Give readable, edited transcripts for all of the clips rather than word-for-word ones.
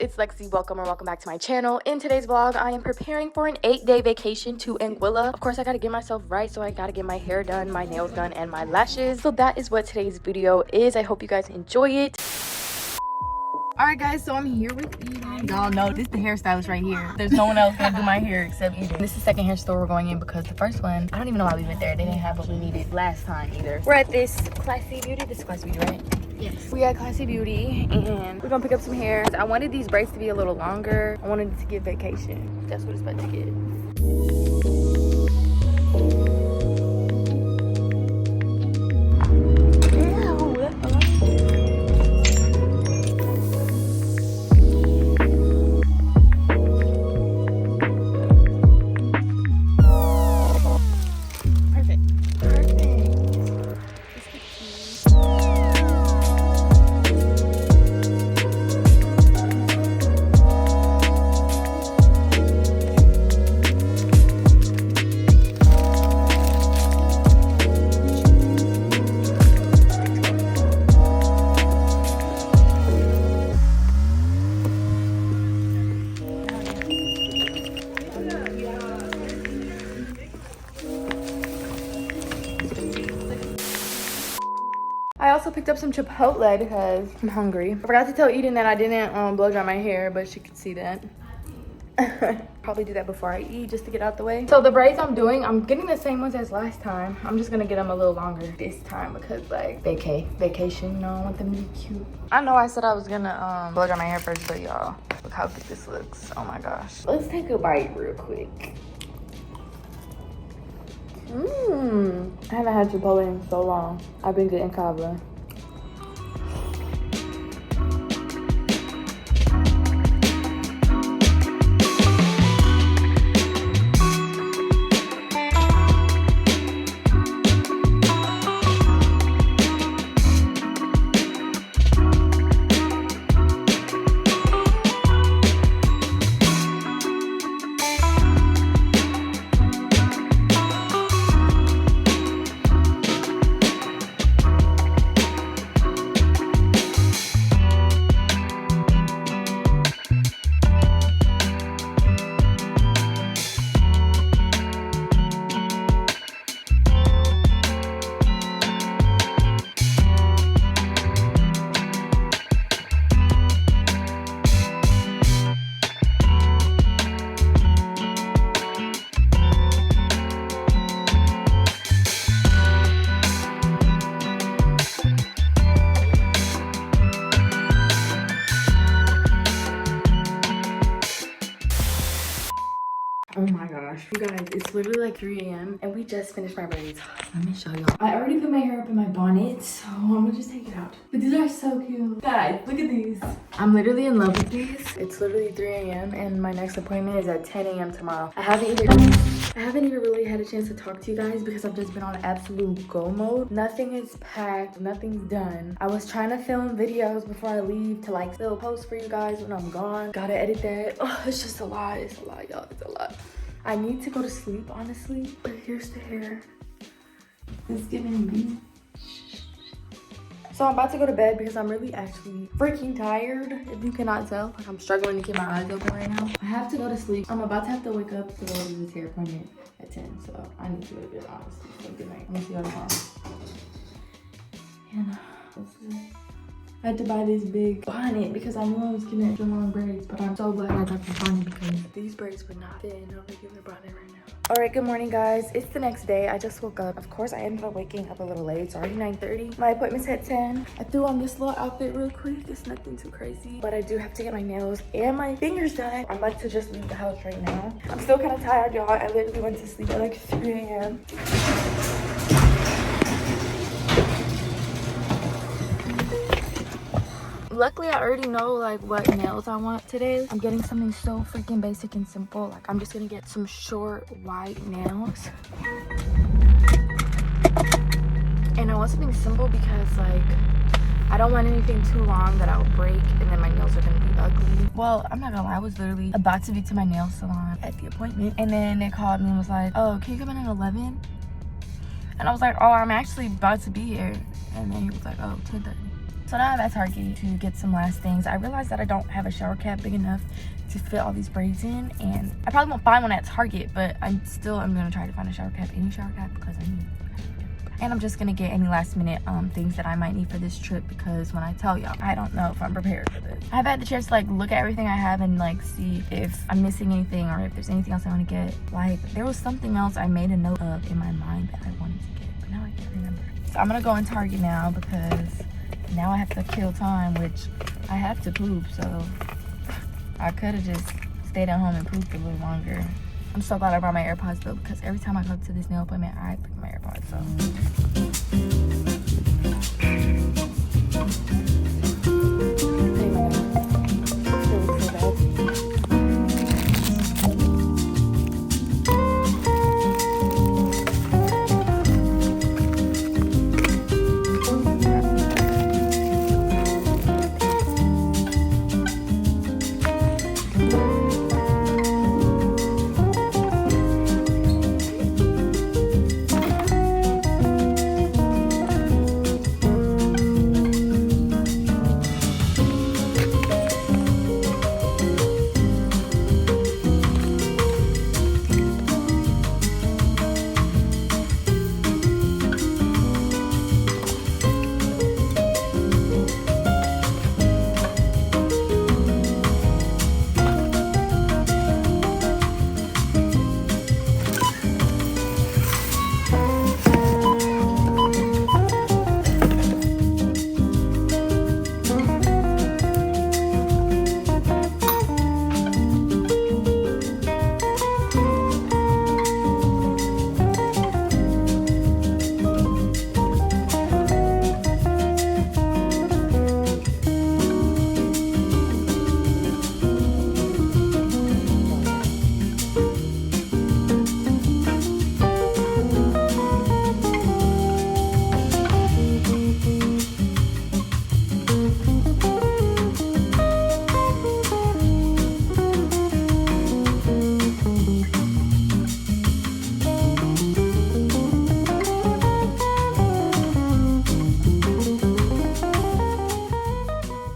it's Lexi. Welcome back to my channel. In today's vlog, I am preparing for an 8-day vacation to Anguilla. Of course, I gotta get myself right, so I gotta get my hair done, my nails done, and my lashes. So that is what today's video is. I hope you guys enjoy it. Alright guys, so I'm here with Eden. Y'all know this is the hairstylist right here. There's no one else gonna do my hair except Eden. This is the second hair store we're going in because the first one, I don't even know why we went there. They didn't have what we needed last time either. We're at this Classy Beauty. This is Classy Beauty, right? Yes. We at Classy Beauty and we're gonna pick up some hair. I wanted these braids to be a little longer. I wanted it to get vacation. That's what it's about to get. I also picked up some Chipotle because I'm hungry. I forgot to tell Eden that I didn't blow dry my hair, but she could see that. Probably do that before I eat just to get out the way. So the braids I'm doing, I'm getting the same ones as last time. I'm just gonna get them a little longer this time because like vacation, you know, I want them to be cute. I know I said I was gonna blow dry my hair first, but y'all, look how good this looks. Oh my gosh. Let's take a bite real quick. I haven't had Chipotle in so long. I've been getting Kava. Oh my gosh, you guys, it's literally like 3 a.m. and we just finished my braids. Let me show y'all. I already put my hair up in my bonnet, so I'm gonna just take it out. But these are so cute. Guys, look at these. I'm literally in love with these. It's literally 3 a.m. and my next appointment is at 10 a.m. tomorrow. I haven't even really had a chance to talk to you guys because I've just been on absolute go mode. Nothing is packed, nothing's done. I was trying to film videos before I leave to like still post for you guys when I'm gone. Gotta edit that. Oh, it's just a lot. It's a lot, y'all. It's a lot. I need to go to sleep, honestly, but here's the hair. It's giving me. So I'm about to go to bed because I'm really actually freaking tired, if you cannot tell. Like I'm struggling to keep my eyes open right now. I have to go to sleep. I'm about to have to wake up to go to this hair appointment at 10, so I need to go to bed, honestly. So good night. I'm gonna see y'all tomorrow. And I had to buy this big bonnet because I knew I was gonna do long braids, but I'm so glad I got the bonnet because these braids would not fit in a regular bonnet right now. All right, good morning, guys. It's the next day. I just woke up. Of course, I ended up waking up a little late. It's already 9:30. My appointment's at 10. I threw on this little outfit real quick. It's nothing too crazy, but I do have to get my nails and my fingers done. I'm about to just leave the house right now. I'm still kind of tired, y'all. I literally went to sleep at like 3 a.m. Luckily, I already know like what nails I want today. I'm getting something so freaking basic and simple. Like I'm just gonna get some short white nails. And I want something simple because like I don't want anything too long that I'll break and then my nails are gonna be ugly. Well, I'm not gonna lie, I was literally about to be to my nail salon at the appointment and then they called me and was like, oh, can you come in at 11? And I was like, oh, I'm actually about to be here. And then he was like, oh, 10:30. So now I'm at Target to get some last things. I realized that I don't have a shower cap big enough to fit all these braids in, and I probably won't find one at Target, but I'm gonna try to find a shower cap, any shower cap, because I need. And I'm just gonna get any last minute things that I might need for this trip, because when I tell y'all, I don't know if I'm prepared for this. I've had the chance to like look at everything I have and like see if I'm missing anything or if there's anything else I want to get. Like there was something else I made a note of in my mind that I wanted to get, but now I can't remember. So I'm gonna go in Target now because now I have to kill time, which I have to poop, so I could have just stayed at home and pooped a little longer. I'm so glad I brought my AirPods though, because every time I go to this nail appointment, I bring my AirPods, so.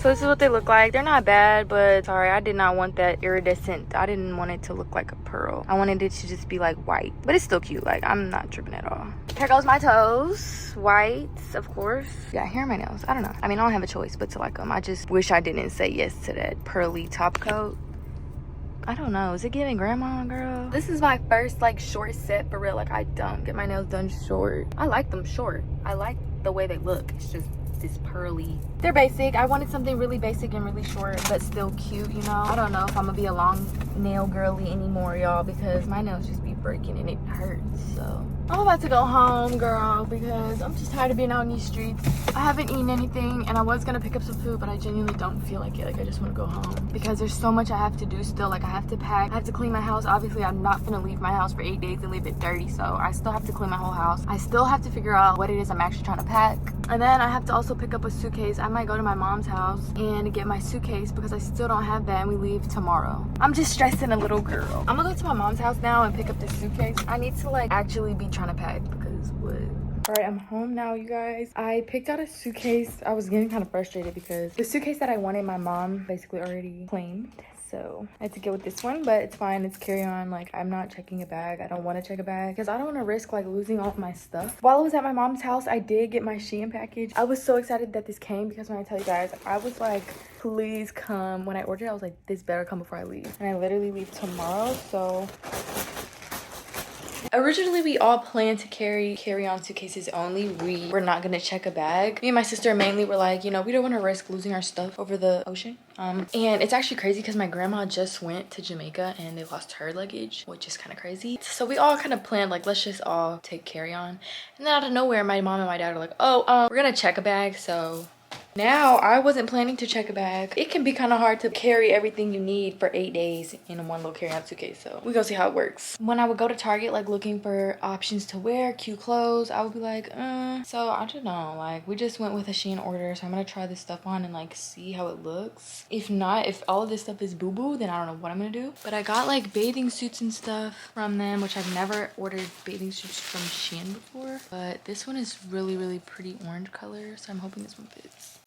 So this is what they look like. They're not bad, but sorry, I did not want that iridescent. I didn't want it to look like a pearl. I wanted it to just be like white, but it's still cute. Like I'm not tripping at all. Here goes my toes. Whites, of course. Yeah, here are my nails. I don't know. I mean, I don't have a choice but to like them. I just wish I didn't say yes to that pearly top coat. I don't know. Is it giving grandma, girl? This is my first like short set for real. Like I don't get my nails done short. I like them short. I like the way they look. It's just this pearly. They're basic. I wanted something really basic and really short but still cute, you know. I don't know if I'm gonna be a long nail girly anymore, y'all, because my nails just be breaking and it hurts. So I'm about to go home, girl, because I'm just tired of being out in these streets. I haven't eaten anything and I was gonna pick up some food, but I genuinely don't feel like it. Like I just want to go home because there's so much I have to do still. Like I have to pack, I have to clean my house. Obviously I'm not gonna leave my house for 8 days and leave it dirty, so I still have to clean my whole house. I still have to figure out what it is I'm actually trying to pack, and then I have to also pick up a suitcase. I might go to my mom's house and get my suitcase because I still don't have that and we leave tomorrow. I'm just stressing a little, girl. I'm gonna go to my mom's house now and pick up this suitcase. I need to like actually be trying to pack because what? All right, I'm home now, you guys. I picked out a suitcase. I was getting kind of frustrated because the suitcase that I wanted, my mom basically already claimed. So I had to go with this one, but it's fine. It's carry-on. Like I'm not checking a bag. I don't want to check a bag because I don't want to risk like losing all of my stuff. While I was at my mom's house, I did get my Shein package. I was so excited that this came because when I tell you guys, I was like, please come. When I ordered it, I was like, this better come before I leave. And I literally leave tomorrow, so originally we all planned to carry on suitcases only. We were not gonna check a bag. Me and my sister mainly were like, you know, we don't want to risk losing our stuff over the ocean. And it's actually crazy because my grandma just went to Jamaica and they lost her luggage, which is kind of crazy. So we all kind of planned like, let's just all take carry-on. And then out of nowhere, my mom and my dad are like, oh, we're gonna check a bag. So now I wasn't planning to check a bag. It can be kind of hard to carry everything you need for 8 days in one little carry-on suitcase, so we're gonna see how it works. When I would go to Target like looking for options to wear, cute clothes, I would be like, so I don't know, like we just went with a Shein order, so I'm gonna try this stuff on and like see how it looks. If not, if all of this stuff is boo-boo, then I don't know what I'm gonna do. But I got like bathing suits and stuff from them, which I've never ordered bathing suits from Shein before, but this one is really pretty orange color, so I'm hoping this one fits.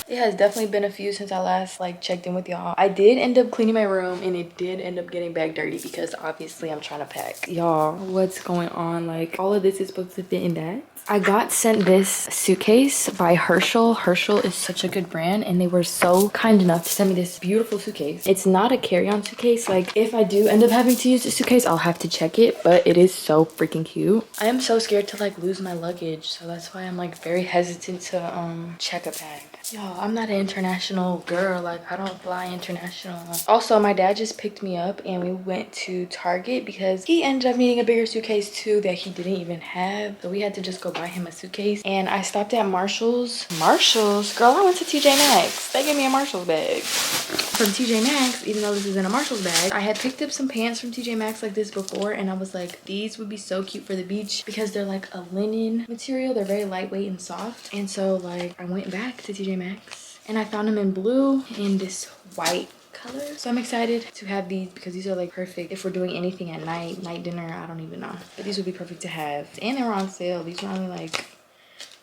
It has definitely been a few since I last like checked in with y'all. I did end up cleaning my room and it did end up getting back dirty because obviously I'm trying to pack. Y'all, what's going on? Like all of this is supposed to fit in that. I got sent this suitcase by Herschel. Herschel is such a good brand and they were so kind enough to send me this beautiful suitcase. It's not a carry-on suitcase. Like if I do end up having to use the suitcase, I'll have to check it, but it is so freaking cute. I am so scared to like lose my luggage, so that's why I'm like very hesitant to check a bag. Y'all, I'm not an international girl. Like I don't fly international. Also, my dad just picked me up and we went to Target because he ended up needing a bigger suitcase too that he didn't even have. So we had to just go buy him a suitcase. And I stopped at Marshall's. Marshall's? Girl, I went to TJ Maxx. They gave me a Marshall's bag from TJ Maxx, even though this isn't a Marshall's bag. I had picked up some pants from TJ Maxx like this before and I was like, these would be so cute for the beach because they're like a linen material. They're very lightweight and soft. And so like I went back to TJ Maxx and I found them in blue and this white color. So I'm excited to have these because these are like perfect if we're doing anything at night, night dinner, I don't even know. But these would be perfect to have. And they were on sale. These were only like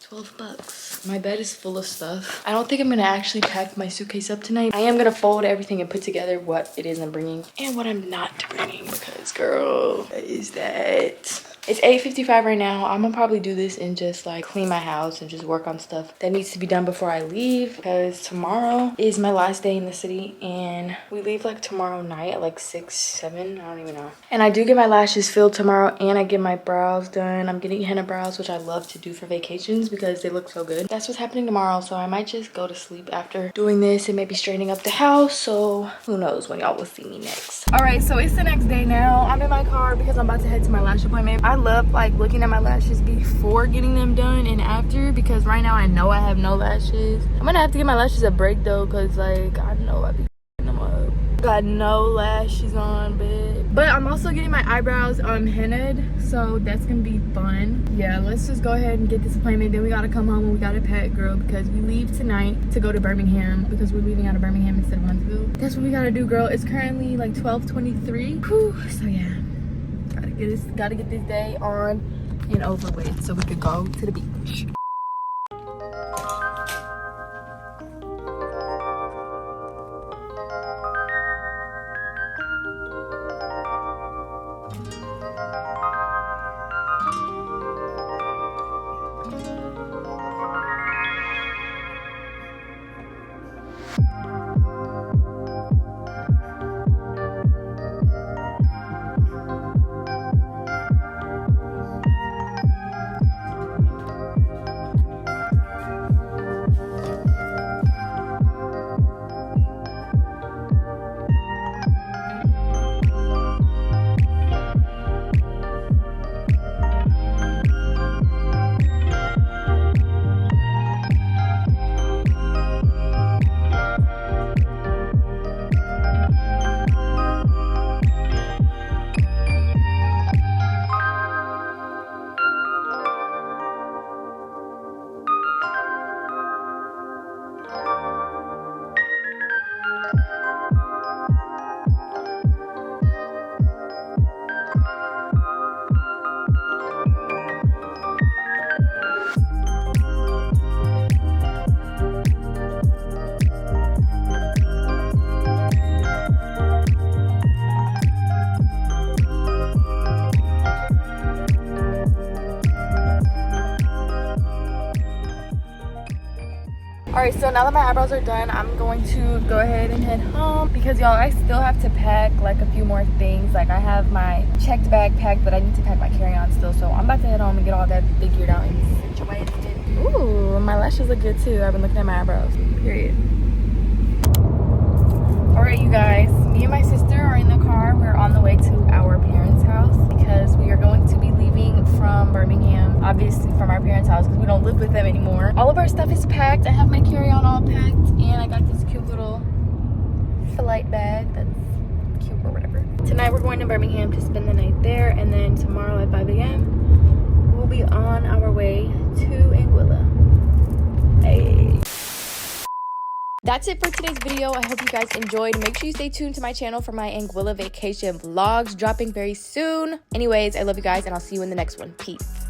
12 bucks. My bed is full of stuff. I don't think I'm gonna actually pack my suitcase up tonight. I am gonna fold everything and put together what it is I'm bringing and what I'm not bringing because girl, what is that? It's 8:55 right now. I'm gonna probably do this and just like clean my house and just work on stuff that needs to be done before I leave because tomorrow is my last day in the city and we leave like tomorrow night at like 6, 7, I don't even know. And I do get my lashes filled tomorrow and I get my brows done. I'm getting henna brows, which I love to do for vacations because they look so good. That's what's happening tomorrow, so I might just go to sleep after doing this and maybe straightening up the house. So who knows when y'all will see me next. All right, so it's the next day now. I'm in my car because I'm about to head to my lash appointment. I love like looking at my lashes before getting them done and after because right now I know I have no lashes. I'm gonna have to give my lashes a break though because like I know I be them up. Got no lashes on, but I'm also getting my eyebrows hennaed, so that's gonna be fun. Yeah, let's just go ahead and get this appointment. Then we gotta come home and we gotta pack, girl, because we leave tonight to go to Birmingham because we're leaving out of Birmingham instead of Huntsville. That's what we gotta do, girl. It's currently like 12:23. Whew, so yeah. Gotta get this day on and over with so we could go to the beach. Alright, so now that my eyebrows are done, I'm going to go ahead and head home because y'all, I still have to pack like a few more things. Like I have my checked bag packed, but I need to pack my carry-on still. So I'm about to head home and get all that figured out and situated. Ooh, my lashes look good too. I've been looking at my eyebrows, period. Alright, you guys, me and my sister are in the car. We're on the way to our parents' house because we are going to be leaving from Birmingham, obviously from our parents' house because we don't live with them anymore. All of our stuff is packed. I have my carry-on all packed and I got this cute little flight bag that's cute or whatever. Tonight we're going to Birmingham to spend the night there and then tomorrow at 5 a.m. we'll be on our way to Anguilla. Hey. That's it for today's video. I hope you guys enjoyed. Make sure you stay tuned to my channel for my Anguilla vacation vlogs dropping very soon. Anyways, I love you guys and I'll see you in the next one. Peace.